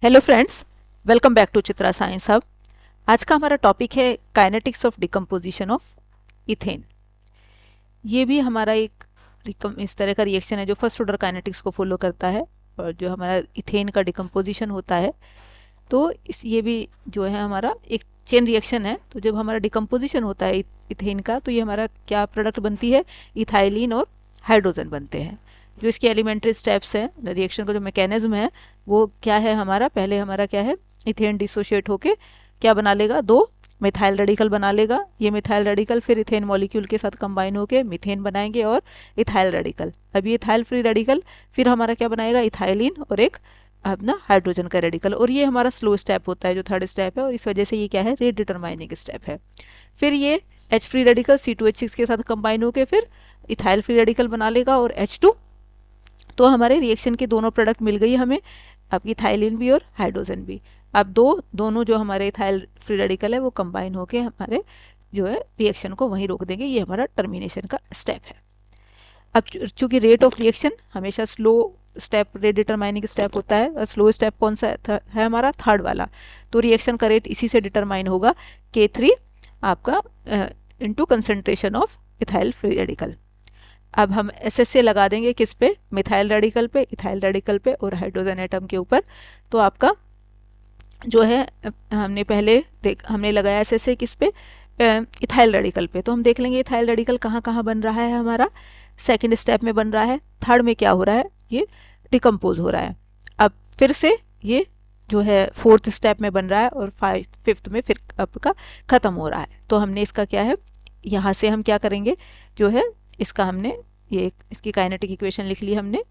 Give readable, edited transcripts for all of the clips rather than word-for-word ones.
Hello friends, welcome back to Chitra science hub. आज का हमारा टॉपिक है kinetics of decomposition of ethane. ये भी हमारा एक इस तरह का रिएक्शन है जो फर्स्ट ऑर्डर काइनेटिक्स को फॉलो करता है और जो हमारा इथेन का डिकम्पोजिशन होता है। तो ये भी जो है हमारा एक चेन रिएक्शन है। तो जब हमारा डिकम्पोजिशन होता है इथेन का, तो ये हमारा क्या प्रोडक्ट बनती है, इथाइलिन और हाइड्रोजन बनते हैं। जो इसके एलिमेंट्री स्टेप्स हैं, रिएक्शन का जो मैकेनिज्म है वो क्या है हमारा, पहले हमारा क्या है, इथेन डिसोशिएट होके क्या बना लेगा, दो मिथाइल रेडिकल बना लेगा। ये मिथाइल रेडिकल फिर इथेन मॉलिक्यूल के साथ कंबाइन होके मीथेन बनाएंगे और इथाइल रेडिकल। अब ये इथाइल फ्री रेडिकल फिर हमारा क्या बनाएगा, इथाइलिन और एक अपना हाइड्रोजन का रेडिकल। और ये हमारा स्लो स्टेप होता है, जो थर्ड स्टेप है, और इस वजह से ये क्या है, रेट डिटरमाइनिंग स्टेप है। फिर ये H फ्री रेडिकल C2H6 के साथ कंबाइन होकर फिर इथाइल फ्री रेडिकल बना लेगा और H2। तो हमारे रिएक्शन के दोनों प्रोडक्ट मिल गई हमें, अब इथाइलिन भी और हाइड्रोजन भी। अब दोनों जो हमारे इथाइल फ्री रेडिकल है वो कंबाइन होके हमारे जो है रिएक्शन को वहीं रोक देंगे। ये हमारा टर्मिनेशन का स्टेप है। अब चूंकि रेट ऑफ रिएक्शन हमेशा slow step, rate determining step होता है, और स्लो स्टेप कौन सा है हमारा, थर्ड वाला। तो रिएक्शन का रेट इसी से डिटरमाइन होगा, K3 आपका into concentration of ethyl free radical. अब हम SSA लगा देंगे किस पे, मिथाइल रेडिकल पे, इथाइल रेडिकल पे और हाइड्रोजन एटम के ऊपर। तो आपका जो है हमने लगाया SSA किस पे, इथाइल रेडिकल पे। तो हम देख लेंगे इथाइल रेडिकल कहाँ कहाँ बन रहा है हमारा, सेकंड स्टेप में बन रहा है, थर्ड में क्या हो रहा है, ये डिकम्पोज हो रहा है। अब फिर से ये जो है फोर्थ स्टेप में बन रहा है और फिफ्थ में फिर आपका ख़त्म हो रहा है। तो हमने इसका क्या है, यहाँ से हम क्या करेंगे, जो है इसका हमने ये इसकी काइनेटिक इक्वेशन लिख ली हमने,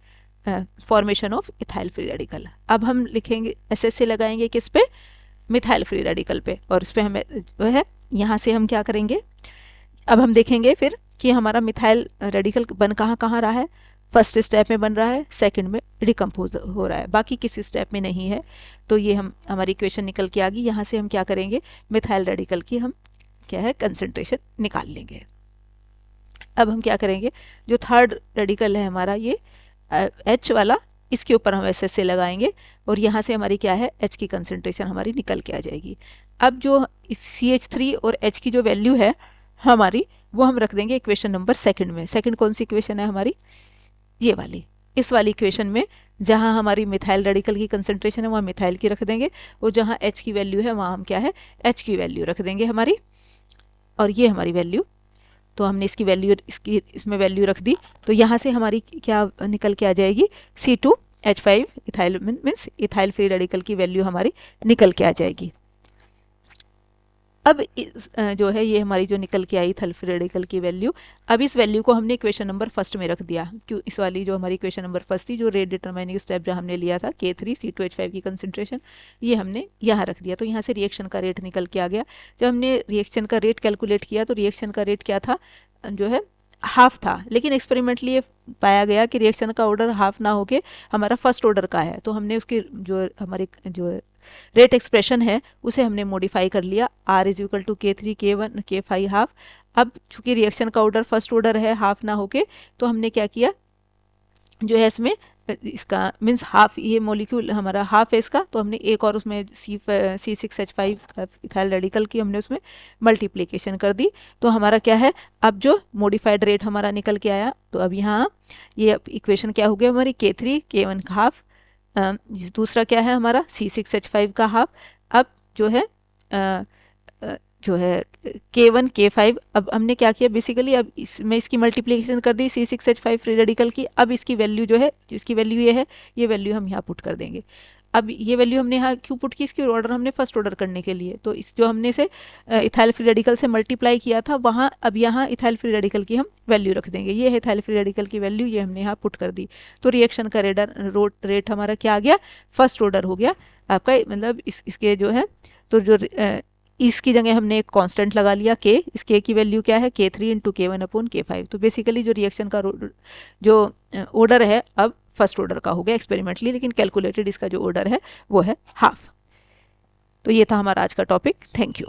formation of ethyl free radical. अब हम लिखेंगे SSA लगाएंगे किस पे, मिथाइल फ्री रेडिकल पे, और इस पे हमें जो है यहाँ से हम क्या करेंगे, अब हम देखेंगे फिर कि हमारा मिथाइल रेडिकल बन कहाँ रहा है, फर्स्ट स्टेप में बन रहा है, सेकंड में डिकम्पोज हो रहा है, बाकी किसी स्टेप में नहीं है। तो ये हमारी इक्वेशन निकल के आ गई। यहाँ से हम क्या करेंगे, मिथाइल रेडिकल की हम क्या है कंसंट्रेशन निकाल लेंगे। अब हम क्या करेंगे, जो थर्ड रेडिकल है हमारा ये H वाला, इसके ऊपर हम SSA लगाएंगे और यहाँ से हमारी क्या है, H की कंसंट्रेशन हमारी निकल के आ जाएगी। अब जो CH3 और H की जो वैल्यू है हमारी, वो हम रख देंगे इक्वेशन नंबर सेकंड में। सेकंड कौन सी इक्वेशन है हमारी, ये वाली, इस वाली इक्वेशन में जहाँ हमारी मिथाइल रेडिकल की कंसंट्रेशन है वहाँ मिथाइल की रख देंगे, और जहाँ H की वैल्यू है वहाँ हम क्या है, H की वैल्यू रख देंगे हमारी, और ये हमारी वैल्यू। तो हमने इसकी वैल्यू इसमें वैल्यू रख दी। तो यहाँ से हमारी क्या निकल के आ जाएगी, C2H5 ethyl means ethyl free radical की वैल्यू हमारी निकल के आ जाएगी। अब जो है ये हमारी जो निकल के आई इथाइल फ्री रेडिकल की वैल्यू, अब इस वैल्यू को हमने इक्वेशन नंबर फर्स्ट में रख दिया। क्यों, इस वाली जो हमारी इक्वेशन नंबर फर्स्ट थी, जो रेट डिटरमाइनिंग स्टेप जो हमने लिया था, K3 C2H5 की कंसंट्रेशन, ये हमने यहाँ रख दिया। तो यहाँ से रिएक्शन का रेट निकल के आ गया। जब हमने रिएक्शन का रेट कैलकुलेट किया तो रिएक्शन का रेट क्या था, जो है हाफ था, लेकिन एक्सपेरिमेंटली ये पाया गया कि रिएक्शन का ऑर्डर हाफ ना होके हमारा फर्स्ट ऑर्डर का है। तो हमने उसकी जो हमारी जो रेट एक्सप्रेशन है उसे हमने मॉडिफाई कर लिया, R is equal to K3 K1 K5 half. अब चूंकि रिएक्शन का ऑर्डर फर्स्ट ऑर्डर है हाफ ना होके, तो हमने क्या किया, जो है इसमें इसका मीन्स हाफ, ये मॉलिक्यूल हमारा हाफ है इसका, तो हमने एक और उसमें C6H5 इथाइल रेडिकल की हमने उसमें मल्टीप्लिकेशन कर दी। तो हमारा क्या है, अब जो मॉडिफाइड रेट हमारा निकल के आया। तो अब यहाँ ये इक्वेशन क्या हो गया हमारी, K3 K1 का हाफ, दूसरा क्या है हमारा C6H5 का हाफ। अब जो है जो है K1 K5, अब हमने क्या किया बेसिकली, अब इसमें इसकी मल्टीप्लिकेशन कर दी C6H5 फ्री रेडिकल की। अब इसकी वैल्यू जो है, जिसकी वैल्यू ये है, ये वैल्यू हम यहाँ पुट कर देंगे। अब ये वैल्यू हमने यहाँ क्यों पुट की, इसकी ऑर्डर हमने फर्स्ट ऑर्डर करने के लिए। तो इस जो हमने से इथाइल फ्री रेडिकल से मल्टीप्लाई किया था वहाँ, अब यहाँ इथाइल फ्री रेडिकल की हम वैल्यू रख देंगे। ये है इथाइल फ्री रेडिकल की वैल्यू, ये हमने यहाँ पुट कर दी। तो रिएक्शन का रेट हमारा क्या आ गया, फर्स्ट ऑर्डर हो गया आपका, मतलब इसके जो है, तो जो इसकी जगह हमने एक कांस्टेंट लगा लिया K, इस K की वैल्यू क्या है, K3 into K1 upon K5। तो बेसिकली जो रिएक्शन का जो ऑर्डर है अब फर्स्ट ऑर्डर का हो गया एक्सपेरिमेंटली, लेकिन कैलकुलेटेड इसका जो ऑर्डर है वो है हाफ। तो ये था हमारा आज का टॉपिक। Thank you.